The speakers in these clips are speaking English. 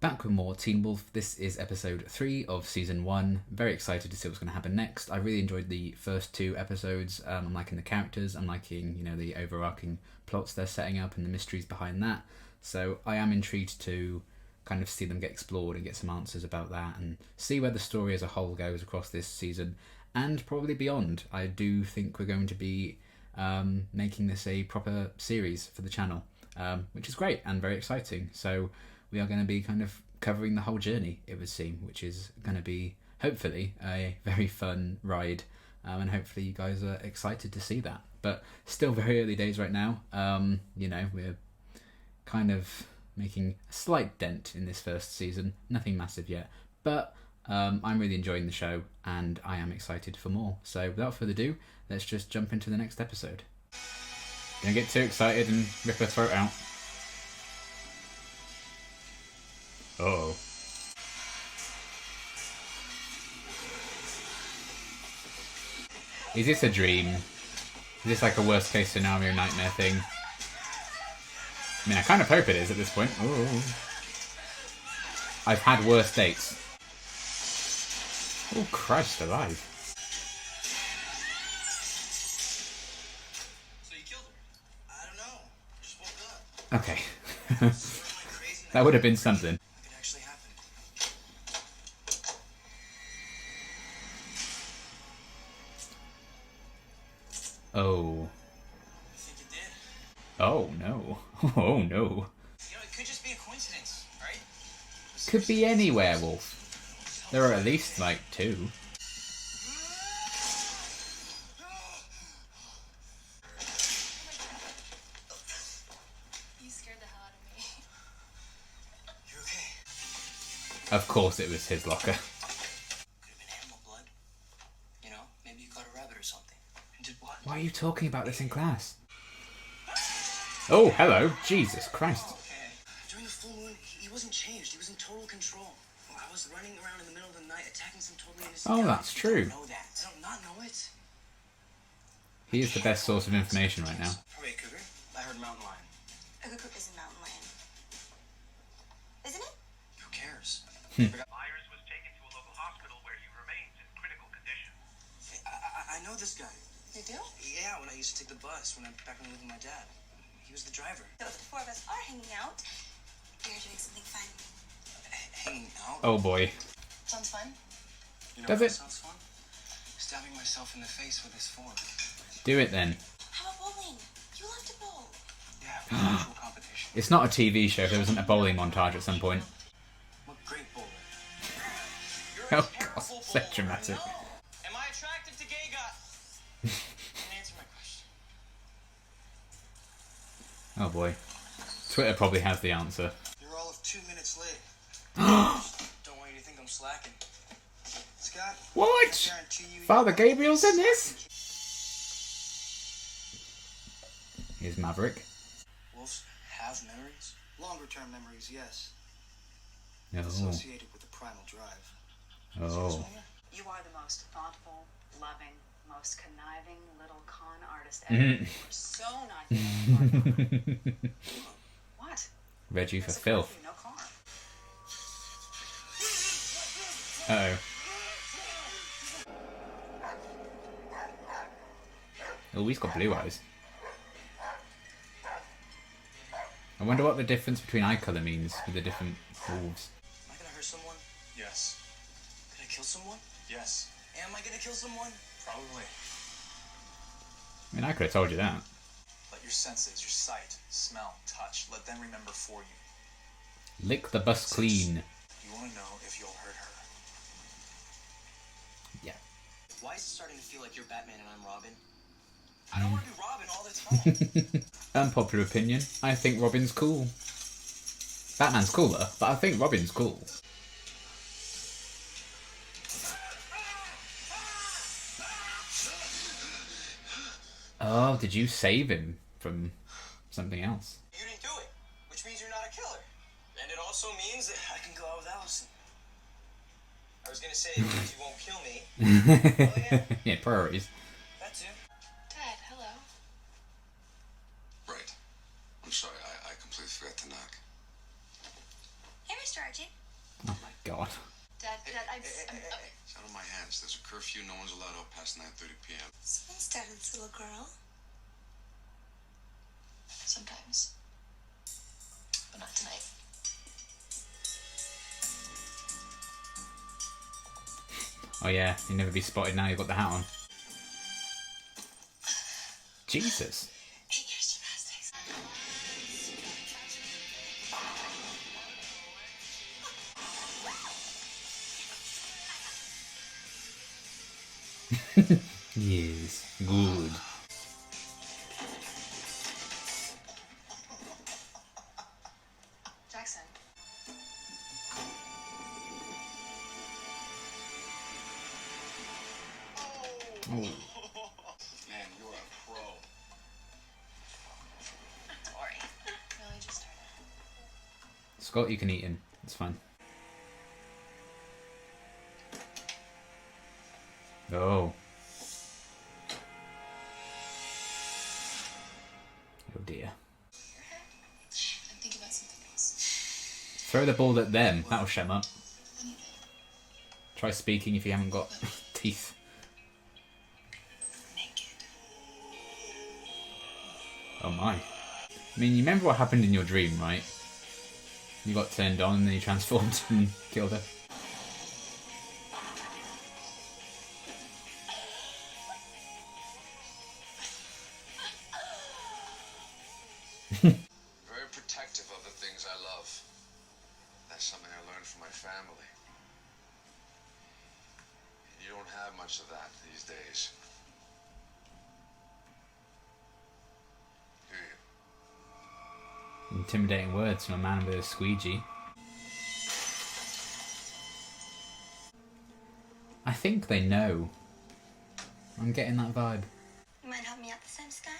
Back with more Teen Wolf. This is episode 3 of season 1. Very excited to see what's going to happen next. I really enjoyed the first 2 episodes. I'm liking the characters. I'm liking, the overarching plots they're setting up and the mysteries behind that. So I am intrigued to kind of see them get explored and get some answers about that and see where the story as a whole goes across this season and probably beyond. I do think we're going to be making this a proper series for the channel, which is great and very exciting. So we are going to be kind of covering the whole journey, it would seem, which is going to be, hopefully, a very fun ride. And hopefully you guys are excited to see that. But still very early days right now. We're kind of making a slight dent in this first season. Nothing massive yet. But I'm really enjoying the show and I am excited for more. So without further ado, let's just jump into the next episode. Gonna get too excited and rip her throat out. Uh-oh. Is this a dream? Is this like a worst case scenario nightmare thing? I mean, I kind of hope it is at this point. Ooh. I've had worse dates. Oh, Christ alive. So you killed her? I don't know. I just woke up. Okay. That would have been something. Oh. You think it did? Oh no. Oh no. It could just be a coincidence, right? Could be any werewolf. There are at least like 2. You scared the hell out of me. You okay? Of course it was his locker. Could have been animal blood. Maybe you caught a rabbit or something. And did what? Why are you talking about this in class? Oh, hello. Jesus Christ. Okay. During the full moon, he wasn't changed. He was in total control. I was running around in the middle of the night attacking some totally innocent Oh, guy. that's true. I don't know that. I don't not know it. He is the best source of information right now. Probably a cougar. I heard mountain lion. A cougar is a mountain lion. Isn't it? Who cares? Myers was taken to a local hospital where he remains in critical condition. Hey, I know this guy. You do? Yeah, when I used to take the bus back when I lived with my dad. He was the driver. So if the 4 of us are hanging out, we are doing something fun. Hanging out? Oh boy. Sounds fun? Does what it? sounds fun? Stabbing myself in the face with this fork. Do it then. How about bowling? You love to bowl. Yeah, actual competition. It's not a TV show if there wasn't a bowling montage at some point. What great bowler. Oh god, so dramatic. Am I attracted to gay guys? Can answer my question. Oh boy. Twitter probably has the answer. You're all of 2 minutes late. Don't want you to think I'm slacking. Scott? What? I guarantee you Father Gabriel's in this? Here's Maverick. wolves have memories? Longer term memories, yes. Oh. Associated with the primal drive. Oh. You are the most thoughtful, loving, most conniving little con artist Mhm. ever. You are so not human. What? Read you for There's a filth. curfew, no car. Uh-oh. Oh, he's got blue eyes. I wonder what the difference between eye colour means with the different wolves. Am I gonna hurt someone? Yes. Gonna kill someone? Yes. Am I gonna kill someone? Probably. I mean, I could have told you that. Let your senses, your sight, smell, touch, let them remember for you. Lick the bus clean. You want to know if you'll hurt her. Yeah. Why is it starting to feel like you're Batman and I'm Robin? I don't want to be Robin all the time. Unpopular opinion. I think Robin's cool. Batman's cooler, but I think Robin's cool. Oh, did you save him from something else? You didn't do it, which means you're not a killer. And it also means that I can go out with Allison. I was gonna say it means you won't kill me. Oh, yeah. Yeah, priorities. That too. Dad, hello. Right. I'm sorry, I completely forgot to knock. Hey, Mr. discharging. Oh my god. Dad, I'm It's out of my hands. There's a curfew. No one's allowed out past 9:30 p.m. Someone's dad's little girl. sometimes, but not tonight. Oh yeah, you'll never be spotted now you've got the hat on. Jesus. 8 years gymnastics. Yes, good. Jackson. Man, you're a pro. Sorry. Really just started. Scott, you can eat him. It's fine. Oh. Oh dear. I'm thinking about something else. Throw the ball at them. That'll shut 'em up. Try speaking if you haven't got teeth. Naked. Oh my. I mean, you remember what happened in your dream, right? You got turned on and then you transformed and killed her. Very protective of the things I love. That's something I learned from my family. And you don't have much of that these days. Do you? Intimidating words from a man with a squeegee. I think they know. I'm getting that vibe. You mind help me out this time, Scott?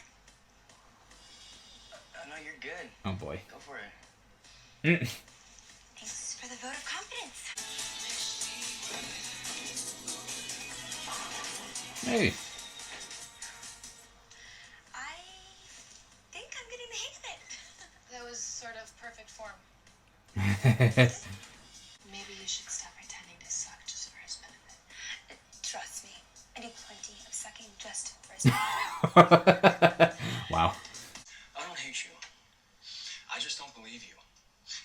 No, you're good. Oh boy. Go for it. Thanks for the vote of confidence. Hey. I think I'm getting the hang of it. That was sort of perfect form. Maybe you should stop pretending to suck just for his benefit. Trust me, I do plenty of sucking just for his benefit. Wow. I don't hate you. I just don't believe you.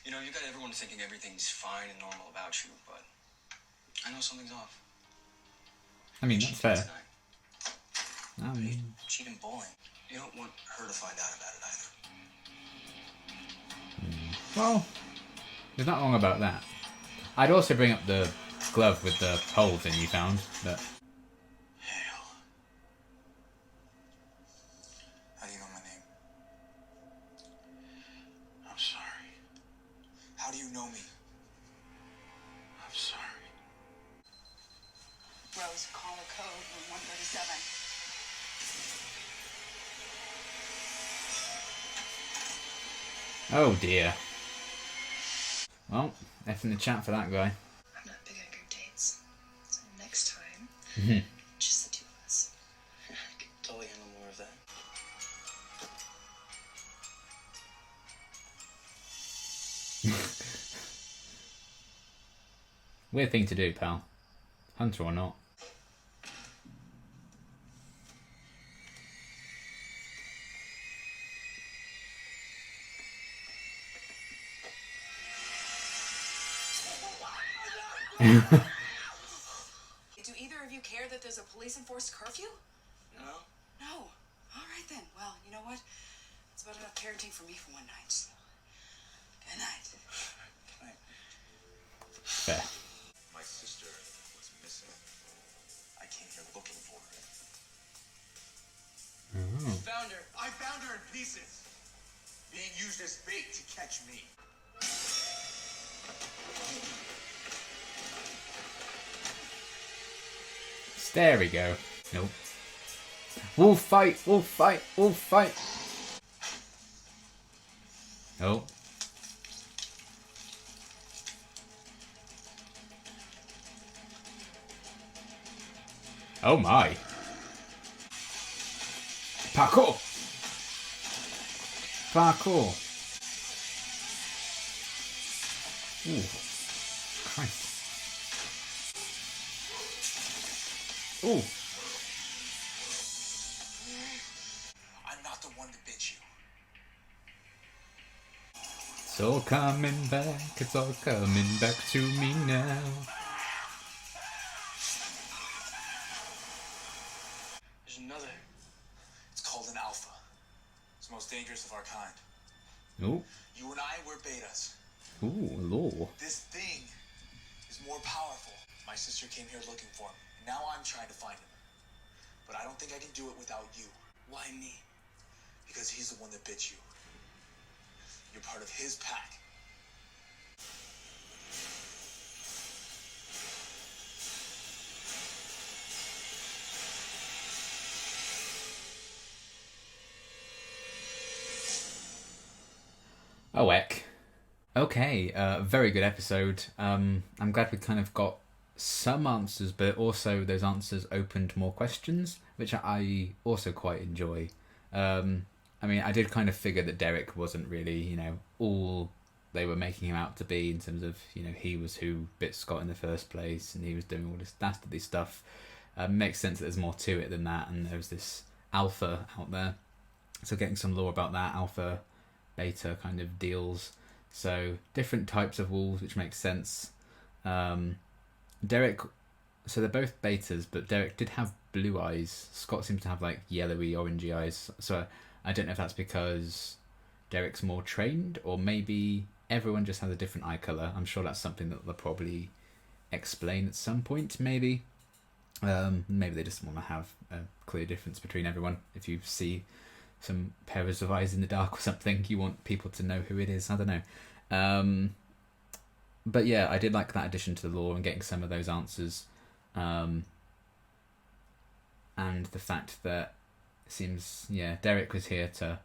You know, you got everyone thinking everything's fine and normal about you, but I know something's off. I mean, that's fair. Tonight. I mean, Cheating bowling. You don't want her to find out about it either. well, there's not wrong about that. I'd also bring up the glove with the holes in you found, but Hale. How do you know my name? I'm sorry. How do you know me? I'm sorry. Rose, call the code room 137. oh dear. Well, F in the chat for that guy. I'm not big on group dates. So next time, Mhm. just the two of us. I could totally handle more of that. Weird thing to do, pal. Hunter or not. Do either of you care that there's a police-enforced curfew? No? No. All right then. Well, you know what? It's about enough parenting for me for one night. So. Good night. Fair. My sister was missing. I came here looking for her. Found her. I found her in pieces. Being used as bait to catch me. There we go. Nope. Wolf fight! Wolf fight! Wolf fight! Oh. Oh my. Parkour! Parkour! Ooh. Christ. Ooh. I'm not the one that bit you. It's all coming back. It's all coming back to me now. There's another. It's called an alpha. It's the most dangerous of our kind. Ooh. You and I, we're betas. Ooh, law. This thing is more powerful. My sister came here looking for him. Now I'm trying to find him. But I don't think I can do it without you. Why me? Because he's the one that bit you. You're part of his pack. Oh, heck. Okay, very good episode. I'm glad we kind of got some answers, but also those answers opened more questions, which I also quite enjoy. I mean, I did kind of figure that Derek wasn't really, all they were making him out to be in terms of, he was who bit Scott in the first place and he was doing all this dastardly stuff. Makes sense that there's more to it than that, and there was this alpha out there. So getting some lore about that, alpha, beta kind of deals. So different types of wolves, which makes sense. Derek, so they're both betas, but Derek did have blue eyes. Scott seems to have like yellowy, orangey eyes. So I don't know if that's because Derek's more trained, or maybe everyone just has a different eye colour. I'm sure that's something that they'll probably explain at some point, maybe. Maybe they just want to have a clear difference between everyone. If you see some pairs of eyes in the dark or something, you want people to know who it is. I don't know. But yeah, I did like that addition to the lore and getting some of those answers. And the fact that it seems, Derek was here to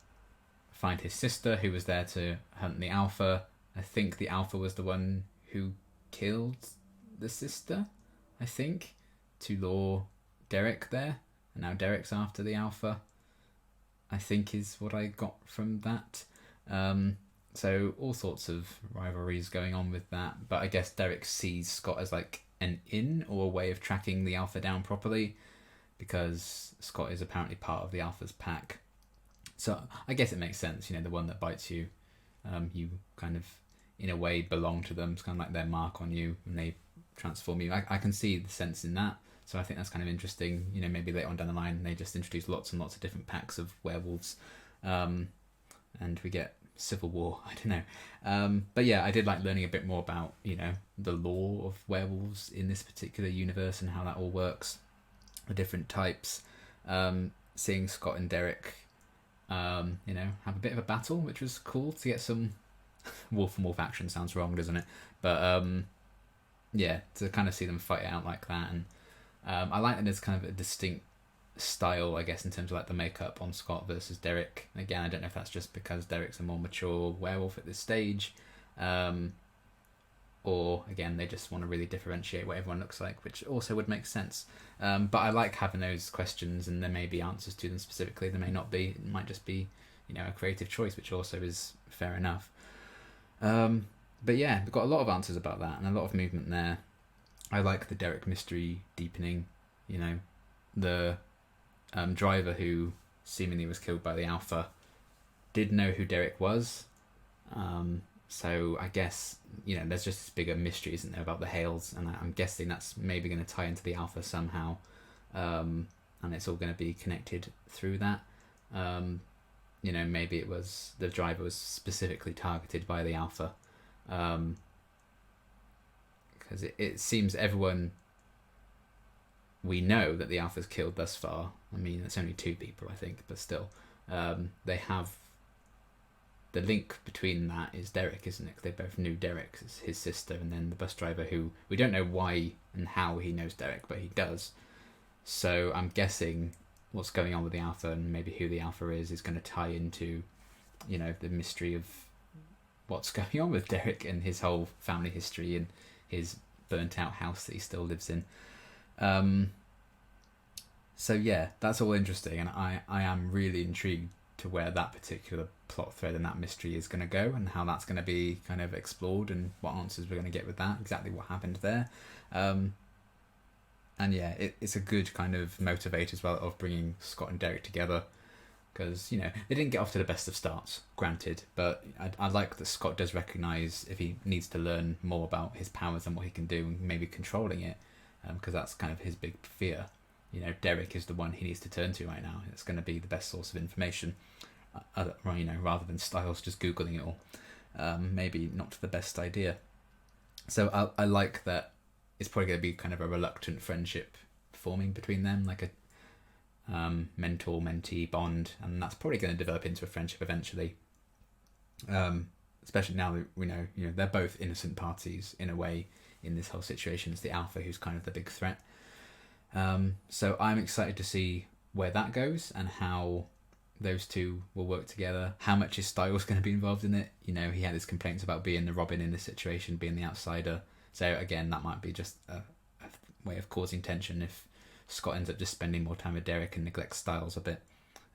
find his sister, who was there to hunt the alpha. I think the alpha was the one who killed the sister, I think, to lure Derek there. And now Derek's after the alpha, I think, is what I got from that. So all sorts of rivalries going on with that. But I guess Derek sees Scott as like an in, or a way of tracking the alpha down properly, because Scott is apparently part of the alpha's pack. So I guess it makes sense, the one that bites you, you kind of, in a way, belong to them. It's kind of like their mark on you, and they transform you. I can see the sense in that. So I think that's kind of interesting. Maybe later on down the line, they just introduce lots and lots of different packs of werewolves. And we get civil war, I don't know. But yeah, I did like learning a bit more about, the lore of werewolves in this particular universe and how that all works. The different types. Seeing Scott and Derek, have a bit of a battle, which was cool to get some wolf and wolf action. Sounds wrong, doesn't it? But yeah, to kind of see them fight it out like that. And I like that there's kind of a distinct style, I guess, in terms of like the makeup on Scott versus Derek. Again, I don't know if that's just because Derek's a more mature werewolf at this stage, or again, they just want to really differentiate what everyone looks like, which also would make sense. But I like having those questions, and there may be answers to them specifically, there may not be. It might just be, a creative choice, which also is fair enough. But yeah, we've got a lot of answers about that, and a lot of movement there. I like the Derek mystery deepening. The driver who seemingly was killed by the alpha did know who Derek was. So I guess, there's just this bigger mystery, isn't there, about the Hales, and I'm guessing that's maybe going to tie into the alpha somehow, and it's all going to be connected through that. Maybe it was the driver was specifically targeted by the alpha, because it seems everyone we know that the alpha's killed thus far. I mean, it's only 2 people, I think, but still, they have the link between that is Derek, isn't it? They both knew Derek as his sister, and then the bus driver, who we don't know why and how he knows Derek, but he does. So I'm guessing what's going on with the alpha, and maybe who the alpha is going to tie into, the mystery of what's going on with Derek and his whole family history and his burnt out house that he still lives in. So yeah, that's all interesting, and I am really intrigued to where that particular plot thread and that mystery is going to go, and how that's going to be kind of explored, and what answers we're going to get with that, exactly what happened there. And yeah, it's a good kind of motivator as well of bringing Scott and Derek together, because, you know, they didn't get off to the best of starts, granted, but I like that Scott does recognise if he needs to learn more about his powers and what he can do, and maybe controlling it, because that's kind of his big fear. You know, Derek is the one he needs to turn to right now. It's going to be the best source of information, you know, rather than Styles just Googling it all. Maybe not the best idea. So I like that it's probably going to be kind of a reluctant friendship forming between them, like a mentor-mentee bond, and that's probably going to develop into a friendship eventually. Especially now that we know, you know, they're both innocent parties in a way in this whole situation. It's the Alpha who's kind of the big threat. So I'm excited to see where that goes and how those two will work together. How much is Styles going to be involved in it? You know, he had his complaints about being the Robin in this situation, being the outsider. So again, that might be just a way of causing tension if Scott ends up just spending more time with Derek and neglects Styles a bit.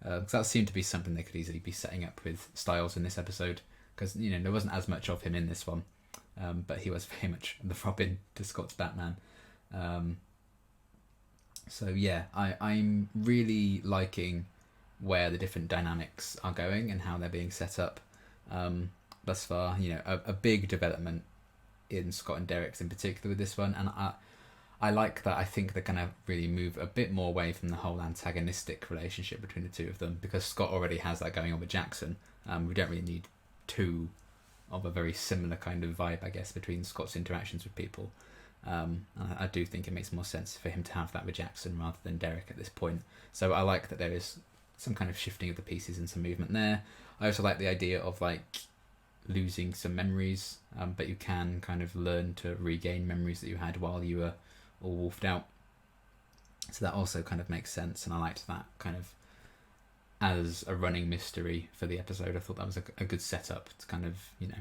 Because that seemed to be something they could easily be setting up with Styles in this episode. Because, you know, there wasn't as much of him in this one. But he was very much the Robin to Scott's Batman. So yeah, I'm really liking where the different dynamics are going and how they're being set up thus far. You know, a big development in Scott and Derek's in particular with this one, and I like that. I think they're going to really move a bit more away from the whole antagonistic relationship between the two of them, because Scott already has that going on with Jackson. We don't really need two of a very similar kind of vibe, I guess, between Scott's interactions with people. I do think it makes more sense for him to have that with Jackson rather than Derek at this point. So I like that there is some kind of shifting of the pieces and some movement there. I also like the idea of like losing some memories, but you can kind of learn to regain memories that you had while you were all wolfed out. So that also kind of makes sense, and I liked that kind of as a running mystery for the episode. I thought that was a good setup to kind of, you know,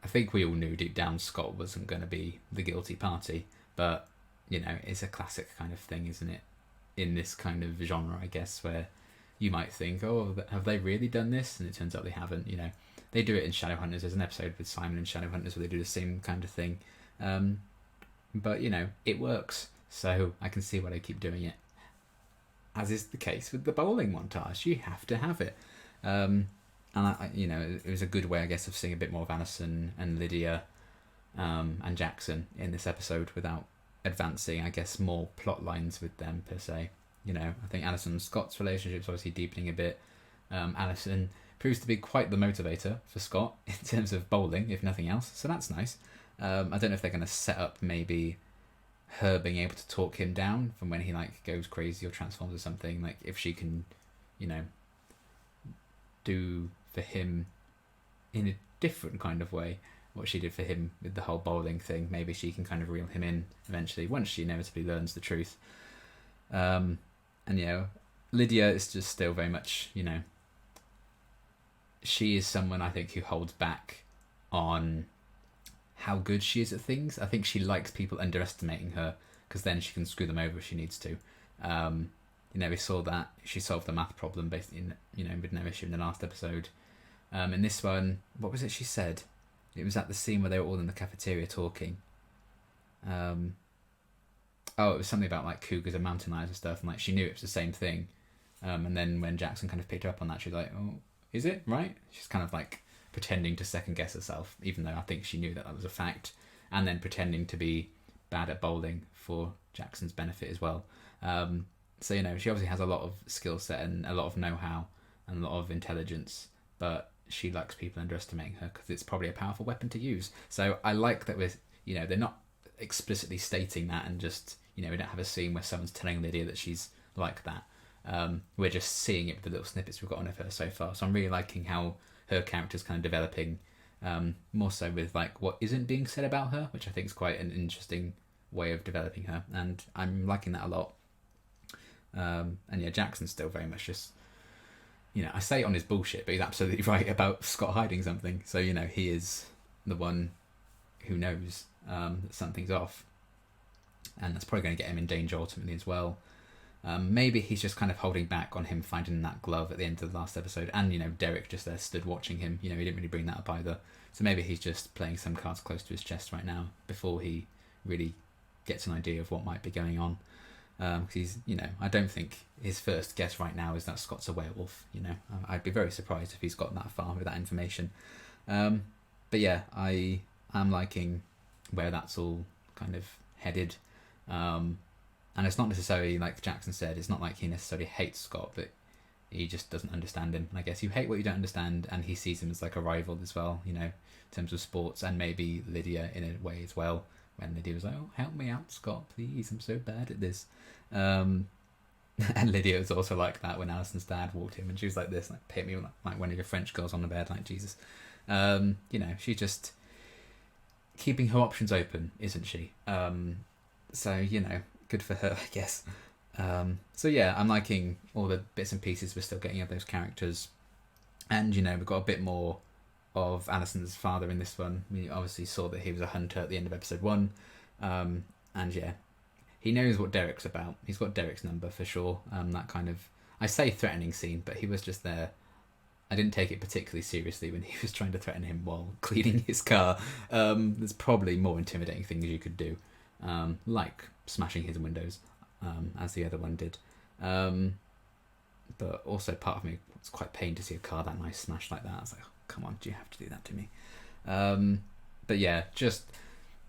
I think we all knew deep down Scott wasn't going to be the guilty party, but, you know, it's a classic kind of thing, isn't it? In this kind of genre, I guess, where you might think, oh, have they really done this? And it turns out they haven't. You know, they do it in Shadowhunters. There's an episode with Simon and Shadowhunters where they do the same kind of thing. But, you know, it works. So I can see why they keep doing it. As is the case with the bowling montage. You have to have it. And, you know, it was a good way, I guess, of seeing a bit more of Allison and Lydia and Jackson in this episode without advancing, I guess, more plot lines with them, per se. You know, I think Allison and Scott's relationship's obviously deepening a bit. Allison proves to be quite the motivator for Scott in terms of bowling, if nothing else. So that's nice. I don't know if they're going to set up maybe her being able to talk him down from when he like goes crazy or transforms or something. Like if she can, you know, do for him in a different kind of way what she did for him with the whole bowling thing. Maybe she can kind of reel him in eventually once she inevitably learns the truth. And you know, Lydia is just still very much, you know, she is someone I think who holds back on how good she is at things. I think she likes people underestimating her because then she can screw them over if she needs to. You know, we saw that she solved the math problem basically, you know, with no issue in the last episode. In this one, what was it she said? It was at the scene where they were all in the cafeteria talking. It was something about like cougars and mountain lions and stuff, and like she knew it was the same thing. And then when Jackson kind of picked her up on that, she was like, "Oh, is it right?" She's kind of like pretending to second guess herself, even though I think she knew that was a fact, and then pretending to be bad at bowling for Jackson's benefit as well. So, you know, she obviously has a lot of skill set and a lot of know-how and a lot of intelligence, but she likes people underestimating her because it's probably a powerful weapon to use. So I like that we're, you know, they're not explicitly stating that and just, you know, we don't have a scene where someone's telling Lydia that she's like that. We're just seeing it with the little snippets we've got of her so far. So I'm really liking how her character's kind of developing, more so with like what isn't being said about her, which I think is quite an interesting way of developing her, and I'm liking that a lot. And yeah, Jackson's still very much just, you know, I say on his bullshit, but he's absolutely right about Scott hiding something. So, you know, he is the one who knows that something's off, and that's probably going to get him in danger ultimately as well. Maybe he's just kind of holding back on him finding that glove at the end of the last episode, and Derek just there stood watching him. He didn't really bring that up either. So maybe he's just playing some cards close to his chest right now before he really gets an idea of what might be going on. Because he's, I don't think his first guess right now is that Scott's a werewolf. I'd be very surprised if he's got that far with that information. But yeah, I am liking where that's all kind of headed. And it's not necessarily, like Jackson said, it's not like he necessarily hates Scott, but he just doesn't understand him. I guess you hate what you don't understand, and he sees him as like a rival as well, in terms of sports, and maybe Lydia in a way as well, when Lydia was like, oh, help me out, Scott, please, I'm so bad at this. And Lydia was also like that when Alison's dad walked in, and she was like this, like, hit me like one of your French girls on the bed, like Jesus. She's just keeping her options open, isn't she? So, good for her, I guess. So yeah, I'm liking all the bits and pieces we're still getting of those characters. And, we've got a bit more of Alison's father in this one. We obviously saw that he was a hunter at the end of episode 1. And yeah, he knows what Derek's about. He's got Derek's number for sure. That kind of, I say threatening scene, but he was just there. I didn't take it particularly seriously when he was trying to threaten him while cleaning his car. There's probably more intimidating things you could do. Like smashing his windows, as the other one did. But also part of me was quite pained to see a car that nice smashed like that. I was like, oh, come on, do you have to do that to me? But yeah, just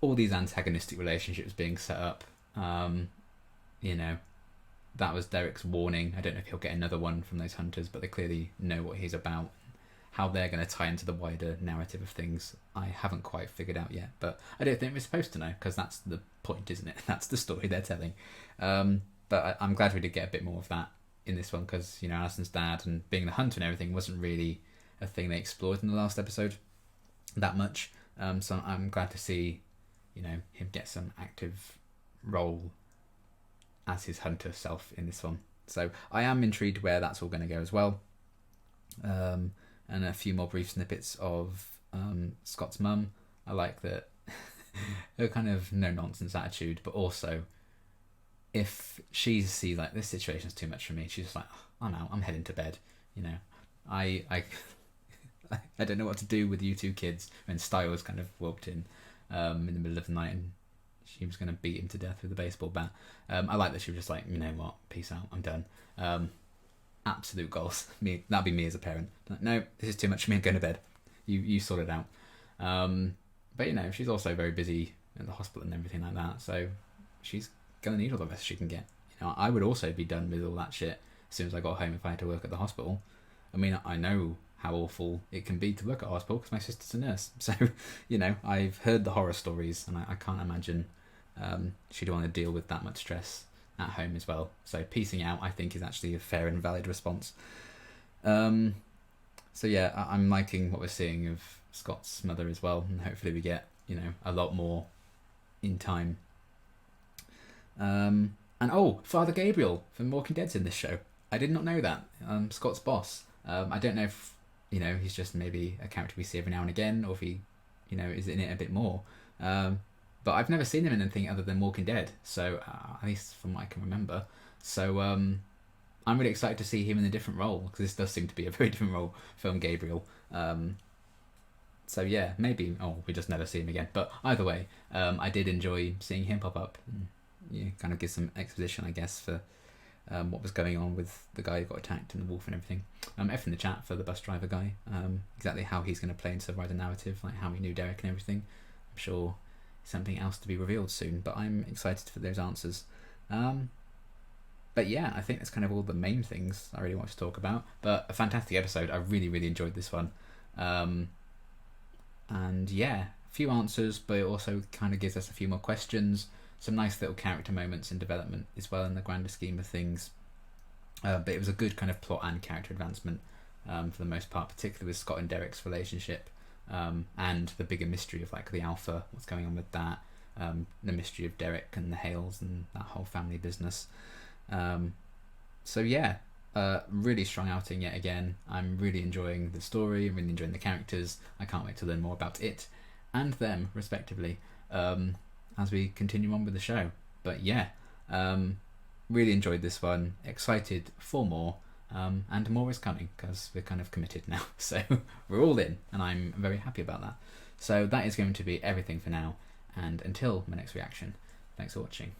all these antagonistic relationships being set up. That was Derek's warning. I don't know if he'll get another one from those hunters, but they clearly know what he's about. How they're going to tie into the wider narrative of things, I haven't quite figured out yet. But I don't think we're supposed to know, because that's the point, isn't it? That's the story they're telling. But I'm glad we did get a bit more of that in this one, because, Alison's dad and being the hunter and everything wasn't really a thing they explored in the last episode that much. So I'm glad to see, him get some active role as his hunter self in this one. So I am intrigued where that's all going to go as well. And a few more brief snippets of Scott's mum. I like that her kind of no-nonsense attitude, but also if she sees like this situation's too much for me, she's just like, oh, I'm out, I'm heading to bed. I don't know what to do with you two kids. When Styles kind of walked in the middle of the night and she was going to beat him to death with a baseball bat. I like that she was just like, you know what, peace out, I'm done. Absolute goals. That'd be me as a parent. Like, no, this is too much for me, I'm going to bed. You sort it out. But she's also very busy at the hospital and everything like that, so she's going to need all the rest she can get. I would also be done with all that shit as soon as I got home if I had to work at the hospital. I mean, I know how awful it can be to work at a hospital because my sister's a nurse. So, I've heard the horror stories, and I can't imagine she'd want to deal with that much stress at home as well. So piecing out, I think, is actually a fair and valid response. So yeah, I'm liking what we're seeing of Scott's mother as well, and hopefully we get a lot more in time. And Father Gabriel from Walking Dead's in this show. I did not know that. Scott's boss. I don't know if he's just maybe a character we see every now and again, or if he is in it a bit more. But I've never seen him in anything other than Walking Dead, so at least from what I can remember. So I'm really excited to see him in a different role, because this does seem to be a very different role from Gabriel. So yeah, maybe we just never see him again. But either way, I did enjoy seeing him pop up. And, kind of give some exposition, I guess, for what was going on with the guy who got attacked and the wolf and everything. F in the chat for the bus driver guy. Exactly how he's going to play into the wider narrative, like how he knew Derek and everything. I'm sure something else to be revealed soon, but I'm excited for those answers. But yeah, I think that's kind of all the main things I really want to talk about. But a fantastic episode. I really, really enjoyed this one. And yeah, a few answers, but it also kind of gives us a few more questions. Some nice little character moments and development as well in the grander scheme of things. But it was a good kind of plot and character advancement for the most part, particularly with Scott and Derek's relationship. And the bigger mystery of like the Alpha, what's going on with that, the mystery of Derek and the Hales and that whole family business. So yeah, really strong outing yet again. I'm really enjoying the story, I'm really enjoying the characters. I can't wait to learn more about it and them respectively as we continue on with the show. But yeah, really enjoyed this one. Excited for more. And more is coming because we're kind of committed now. So we're all in, and I'm very happy about that. So that is going to be everything for now. And until my next reaction, thanks for watching.